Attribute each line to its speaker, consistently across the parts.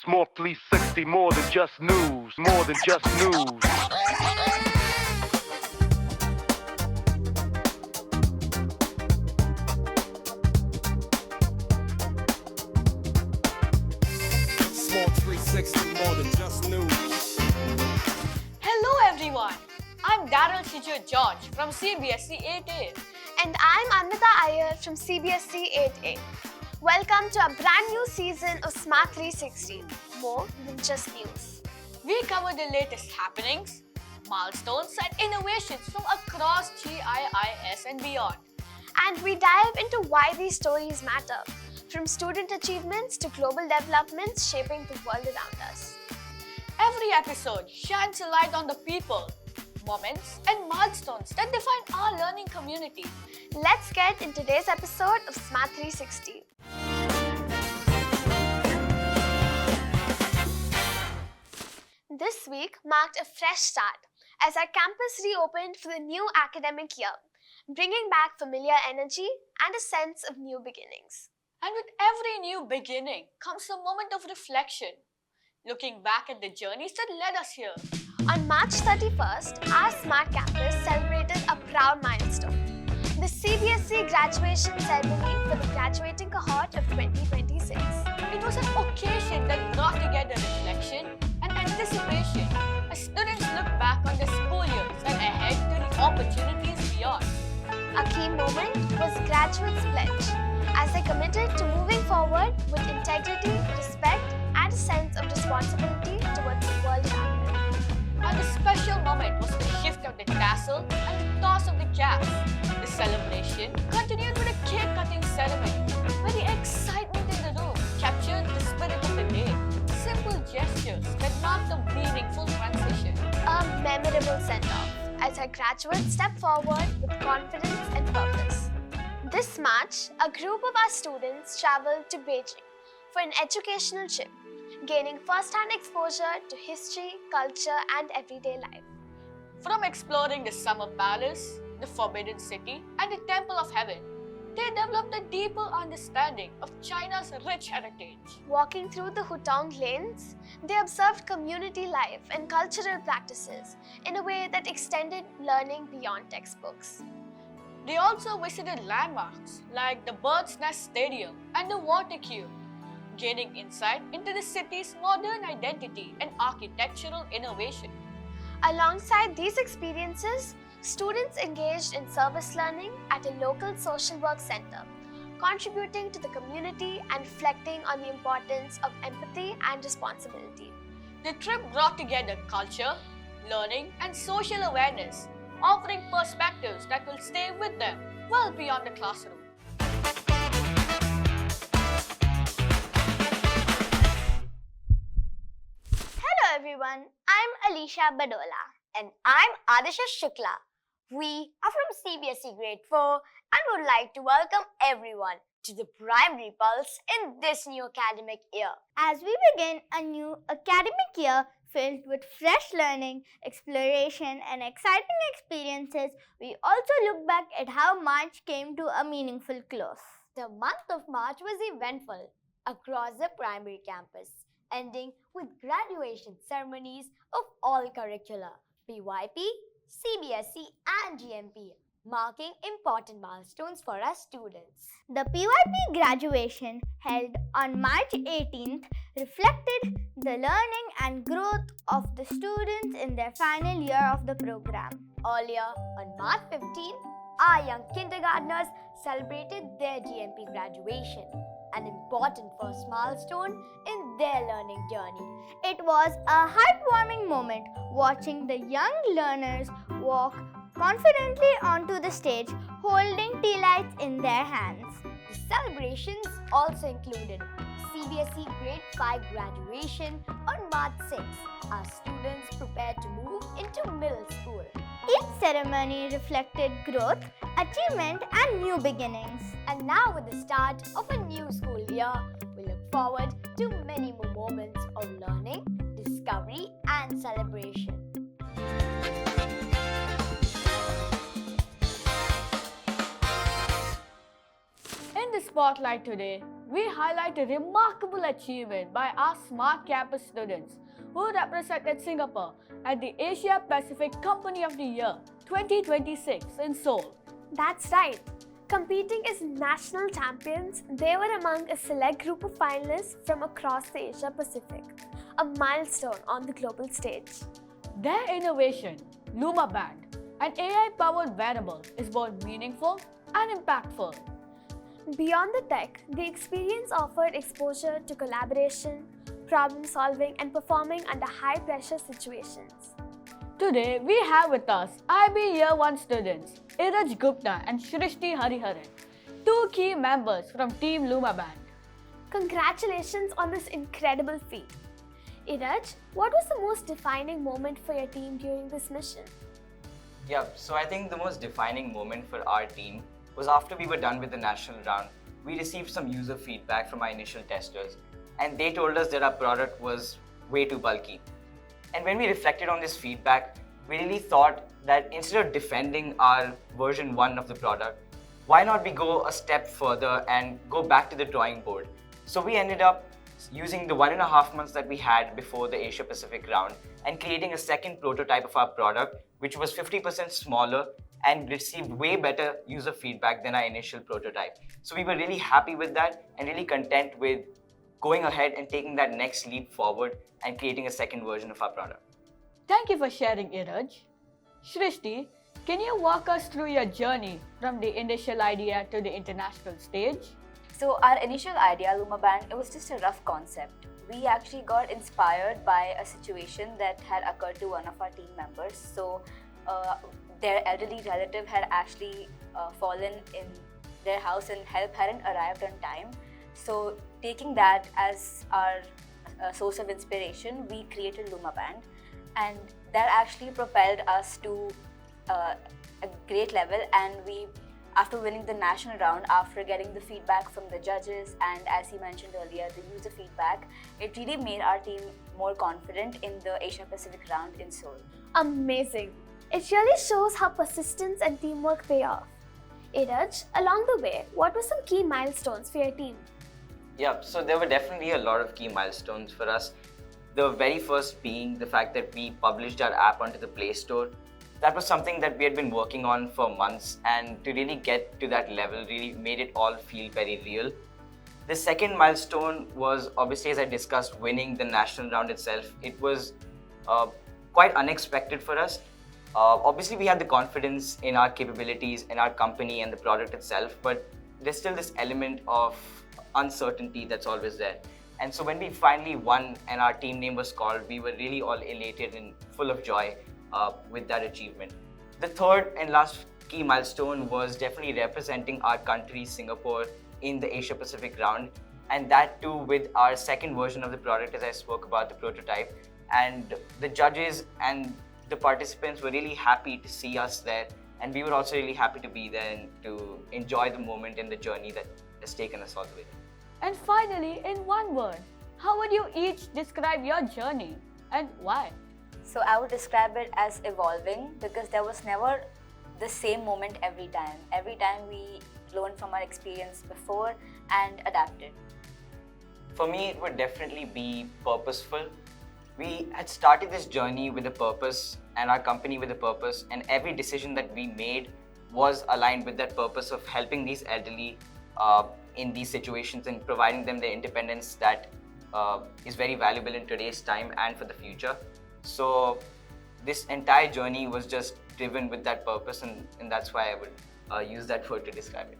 Speaker 1: More 360, more than just news, more than just news.
Speaker 2: Small 360, more than just news.
Speaker 3: Hello everyone, I'm Daryl Shijo George from CBSE 8A.
Speaker 4: And I'm Amrita Iyer from CBSE 8A. Welcome to a brand new season of Smart 360, more than just news.
Speaker 3: We cover the latest happenings, milestones and innovations from across GIIS and beyond.
Speaker 4: And we dive into why these stories matter, from student achievements to global developments shaping the world around us.
Speaker 3: Every episode shines a light on the people, moments and milestones that define our learning community.
Speaker 4: Let's get in today's episode of Smart 360. This week marked a fresh start as our campus reopened for the new academic year, bringing back familiar energy and a sense of new beginnings.
Speaker 3: And with every new beginning comes a moment of reflection, looking back at the journeys that led us here.
Speaker 4: On March 31st, our Smart Campus celebrated a proud milestone, the CBSE graduation ceremony for the graduating cohort of 2026.
Speaker 3: It was an occasion that brought together reflection and anticipation as students look back on their school years and ahead to the opportunities beyond.
Speaker 4: A key moment was graduates' pledge, as they committed to moving forward with integrity, respect, and a sense of responsibility towards the world around them.
Speaker 3: And the special moment was the shift of the tassel and the toss of the caps. The celebration continued with a cake-cutting ceremony, where the excitement in the room captured the spirit of the day. Simple gestures that marked a meaningful transition.
Speaker 4: A memorable send-off as our graduates step forward with confidence and purpose. This March, a group of our students traveled to Beijing for an educational trip, gaining first-hand exposure to history, culture, and everyday life.
Speaker 3: From exploring the Summer Palace, the Forbidden City, and the Temple of Heaven, they developed a deeper understanding of China's rich heritage.
Speaker 4: Walking through the Hutong lanes, they observed community life and cultural practices in a way that extended learning beyond textbooks.
Speaker 3: They also visited landmarks like the Bird's Nest Stadium and the Water Cube, gaining insight into the city's modern identity and architectural innovation.
Speaker 4: Alongside these experiences, students engaged in service learning at a local social work center, contributing to the community and reflecting on the importance of empathy and responsibility.
Speaker 3: The trip brought together culture, learning, and social awareness, offering perspectives that will stay with them well beyond the classroom.
Speaker 4: Hello everyone, I'm Alisha Badola.
Speaker 5: And I'm Adisha Shukla. We are from CBSE Grade 4 and would like to welcome everyone to the Primary Pulse in this new academic year.
Speaker 6: As we begin a new academic year filled with fresh learning, exploration, and exciting experiences, we also look back at how March came to a meaningful close.
Speaker 5: The month of March was eventful across the primary campus, ending with graduation ceremonies of all curricula, PYP, CBSE, and GMP, marking important milestones for our students.
Speaker 6: The PYP graduation, held on March 18th, reflected the learning and growth of the students in their final year of the program.
Speaker 5: Earlier, on March 15th, our young kindergartners celebrated their GMP graduation, an important first milestone in their learning journey.
Speaker 6: It was a heartwarming moment watching the young learners walk confidently onto the stage, holding tea lights in their hands.
Speaker 5: The celebrations also included CBSE Grade 5 graduation on March 6. Our students prepared to move into middle school.
Speaker 6: Each ceremony reflected growth, achievement, and new beginnings.
Speaker 5: And now, with the start of a new school year, we look forward to many more moments of learning, discovery, and celebration.
Speaker 3: In this Spotlight today, we highlight a remarkable achievement by our Smart Campus students who represented Singapore at the Asia Pacific Company of the Year 2026 in Seoul.
Speaker 4: That's right. Competing as national champions, they were among a select group of finalists from across the Asia Pacific, a milestone on the global stage.
Speaker 3: Their innovation, Luma Band, an AI-powered wearable, is both meaningful and impactful.
Speaker 4: Beyond the tech, the experience offered exposure to collaboration, problem solving, and performing under high pressure situations.
Speaker 3: Today, we have with us IB Year 1 students Iraj Gupta and Shrishti Hariharan, two key members from Team Luma Band.
Speaker 4: Congratulations on this incredible feat. Iraj, what was the most defining moment for your team during this mission?
Speaker 7: Yeah, so I think the most defining moment for our team was after we were done with the national round. We received some user feedback from our initial testers, and they told us that our product was way too bulky. And when we reflected on this feedback, we really thought that instead of defending our version 1 of the product, why not we go a step further and go back to the drawing board? So we ended up using the 1.5 months that we had before the Asia Pacific round and creating a second prototype of our product, which was 50% smaller and received way better user feedback than our initial prototype. So we were really happy with that and really content with going ahead and taking that next leap forward and creating a second version of our product.
Speaker 3: Thank you for sharing, Iraj. Shrishti, can you walk us through your journey from the initial idea to the international stage?
Speaker 8: So our initial idea, Luma Band, it was just a rough concept. We actually got inspired by a situation that had occurred to one of our team members. So their elderly relative had actually fallen in their house and help hadn't arrived on time. So taking that as our source of inspiration, we created Luma Band, and that actually propelled us to a great level. And we, after winning the national round, after getting the feedback from the judges, and as he mentioned earlier, the user feedback, it really made our team more confident in the Asia Pacific round in Seoul.
Speaker 4: Amazing. It really shows how persistence and teamwork pay off. Iraj, along the way, what were some key milestones for your team?
Speaker 7: Yeah, so there were definitely a lot of key milestones for us. The very first being the fact that we published our app onto the Play Store. That was something that we had been working on for months, and to really get to that level really made it all feel very real. The second milestone was obviously, as I discussed, winning the national round itself. It was quite unexpected for us. Obviously, we had the confidence in our capabilities, in our company and the product itself, but there's still this element of uncertainty that's always there. And so when we finally won and our team name was called, we were really all elated and full of joy with that achievement. The third and last key milestone was definitely representing our country, Singapore, in the Asia Pacific round, and that too with our second version of the product, as I spoke about, the prototype. And the judges and the participants were really happy to see us there, and we were also really happy to be there and to enjoy the moment and the journey that has taken us all the way.
Speaker 3: And finally, in one word, how would you each describe your journey and why?
Speaker 8: So I would describe it as evolving, because there was never the same moment every time. Every time we learned from our experience before and adapted.
Speaker 7: For me, it would definitely be purposeful. We had started this journey with a purpose and our company with a purpose, and every decision that we made was aligned with that purpose of helping these elderly in these situations and providing them the independence that is very valuable in today's time and for the future. So this entire journey was just driven with that purpose, and that's why I would use that word to describe it.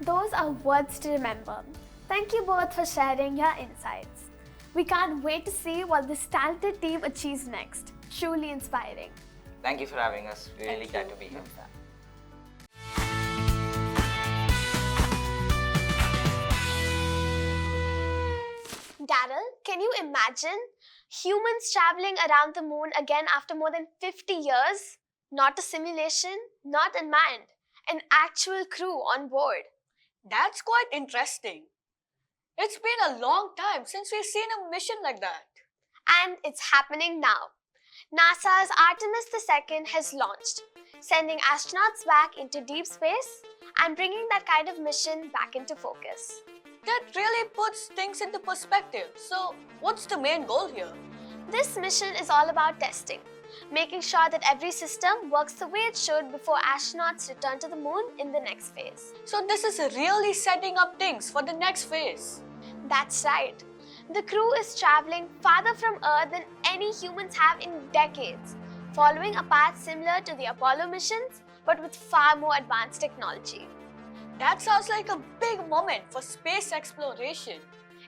Speaker 4: Those are words to remember. Thank you both for sharing your insights. We can't wait to see what this talented team achieves next. Truly inspiring.
Speaker 7: Thank you for having us. We're really glad to be here.
Speaker 4: Daryl, can you imagine humans traveling around the moon again after more than 50 years? Not a simulation, not unmanned, an actual crew on board.
Speaker 3: That's quite interesting. It's been a long time since we've seen a mission like that.
Speaker 4: And it's happening now. NASA's Artemis II has launched, sending astronauts back into deep space and bringing that kind of mission back into focus.
Speaker 3: That really puts things into perspective. So, what's the main goal here?
Speaker 4: This mission is all about testing, making sure that every system works the way it should before astronauts return to the moon in the next phase.
Speaker 3: So, this is really setting up things for the next phase.
Speaker 4: That's right. The crew is traveling farther from Earth than any humans have in decades, following a path similar to the Apollo missions but with far more advanced technology.
Speaker 3: That sounds like a big moment for space exploration.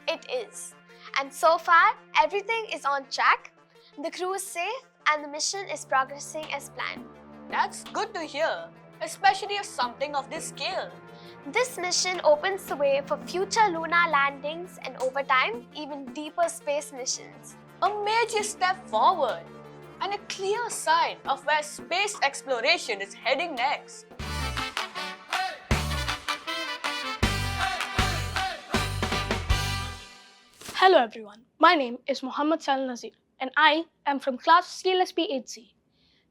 Speaker 4: It is. And so far, everything is on track, the crew is safe, and the mission is progressing as planned.
Speaker 3: That's good to hear, especially of something of this scale.
Speaker 4: This mission opens the way for future lunar landings and over time, even deeper space missions.
Speaker 3: A major step forward and a clear sign of where space exploration is heading next.
Speaker 9: Hello everyone, my name is Mohammad Sal Nazir and I am from class CLSP 8C.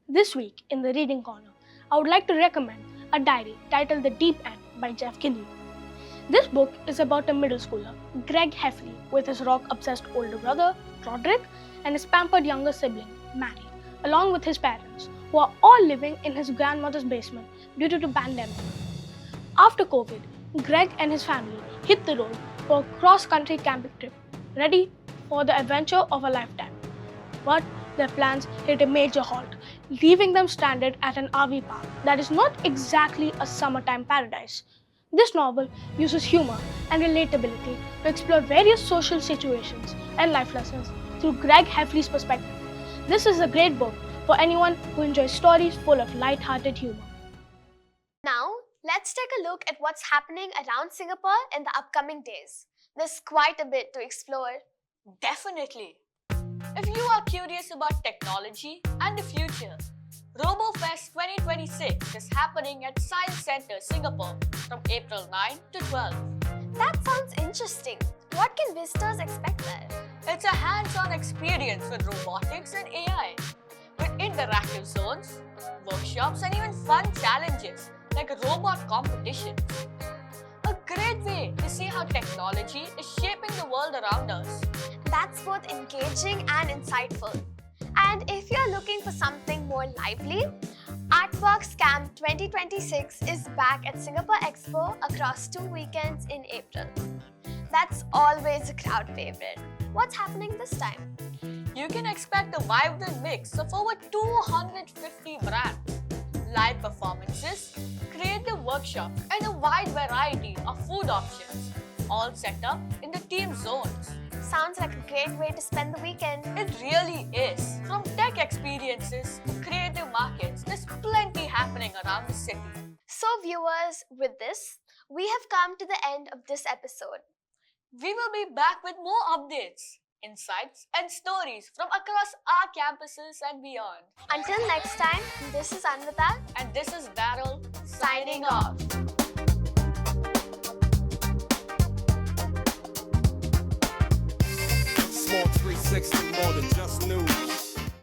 Speaker 9: This week in the Reading Corner, I would like to recommend a diary titled The Deep End by Jeff Kinney. This book is about a middle schooler, Greg Heffley, with his rock-obsessed older brother, Roderick, and his pampered younger sibling, Maddie, along with his parents, who are all living in his grandmother's basement due to the pandemic. After COVID, Greg and his family hit the road for a cross-country camping trip, ready for the adventure of a lifetime. But their plans hit a major halt, leaving them stranded at an RV park that is not exactly a summertime paradise. This novel uses humor and relatability to explore various social situations and life lessons through Greg Heffley's perspective. This is a great book for anyone who enjoys stories full of light-hearted humor.
Speaker 4: Now, let's take a look at what's happening around Singapore in the upcoming days. There's quite a bit to explore.
Speaker 3: Definitely. If you are curious about technology and the future, RoboFest 2026 is happening at Science Centre, Singapore from April 9 to 12.
Speaker 4: That sounds interesting. What can visitors expect there?
Speaker 3: It's a hands-on experience with robotics and AI, with interactive zones, workshops, and even fun challenges like a robot competition. A great way to see how technology is shaping the world around us.
Speaker 4: That's both engaging and insightful. And if you're looking for something more lively, Artworks Camp 2026 is back at Singapore Expo across 2 weekends in April. That's always a crowd favorite. What's happening this time?
Speaker 3: You can expect a vibrant mix of over 250 brands, live performances, creative workshops, and a wide variety of food options, all set up in the team zones.
Speaker 4: Sounds like a great way to spend the weekend.
Speaker 3: It really is. From tech experiences to creative markets, there's plenty happening around the city.
Speaker 4: So viewers, with this, we have come to the end of this episode.
Speaker 3: We will be back with more updates, insights, and stories from across our campuses and beyond.
Speaker 4: Until next time, this is Anvita
Speaker 3: And this is Daryl signing off.
Speaker 2: Smart 360, more than just news.